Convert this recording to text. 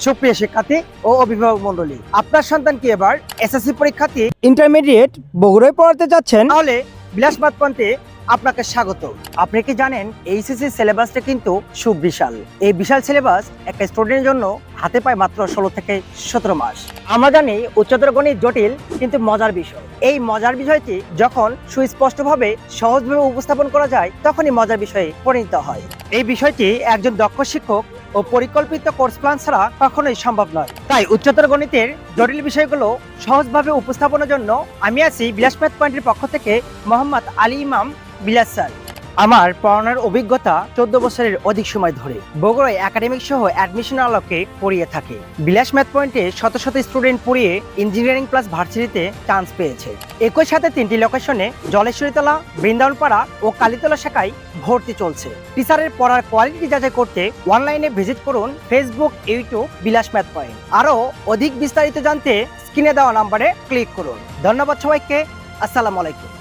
সুপ্রিয় শিক্ষার্থী ও অভিভাবক মণ্ডলী, আপনার সন্তান কি এবার এসএসসি পরীক্ষাতে ইন্টারমিডিয়েট বগুড়ায় পড়াতে যাচ্ছেন? তাহলে বিলাস মাথ পয়েন্টে আপনাকে স্বাগত। আপনি কি জানেন এইচএসসি সিলেবাসটা কিন্তু সুবিশাল। এই বিশাল সিলেবাস একটা স্টুডেন্টের জন্য হাতে পায় মাত্র 16 থেকে 17 মাস। আমরা জানি উচ্চতর গণিত জটিল কিন্তু মজার বিষয়। এই মজার বিষয়টি যখন সুস্পষ্টভাবে সহজভাবে উপস্থাপন করা যায় তখনই মজার বিষয়ে পরিণত হয়। এই বিষয়টি একজন দক্ষ শিক্ষক ও পরিকল্পিত কোর্স প্ল্যান ছাড়া কখনোই সম্ভব নয়। তাই উচ্চতর গণিতের জটিল বিষয়গুলো সহজভাবে উপস্থাপনের জন্য আমি আছি বিলাস ম্যাথ পয়েন্টের পক্ষ থেকে মোহাম্মদ আলী ইমাম বিলাস স্যার। আমার পড়ানোর অভিজ্ঞতা 14 বছরের অধিক সময় ধরে বগুড়ায় একাডেমিক সহ অ্যাডমিশন আলোকে পড়িয়ে থাকে। বিলাস ম্যাথ পয়েন্টে শত শত স্টুডেন্ট পড়িয়ে ইঞ্জিনিয়ারিং প্লাস ভার্সিটিতে চান্স পেয়েছে। একই সাথে 3টি লোকেশনে জলেশ্বরীতলা, বৃন্দাবনপাড়া ও কালীতলা শাখায় ভর্তি চলছে। টিচারের পড়ার কোয়ালিটি যাচাই করতে অনলাইনে ভিজিট করুন ফেসবুক, ইউটিউব বিলাস ম্যাথ পয়েন্ট। আরও অধিক বিস্তারিত জানতে স্ক্রিনে দেওয়া নম্বরে ক্লিক করুন। ধন্যবাদ সবাইকে। আসসালামু আলাইকুম।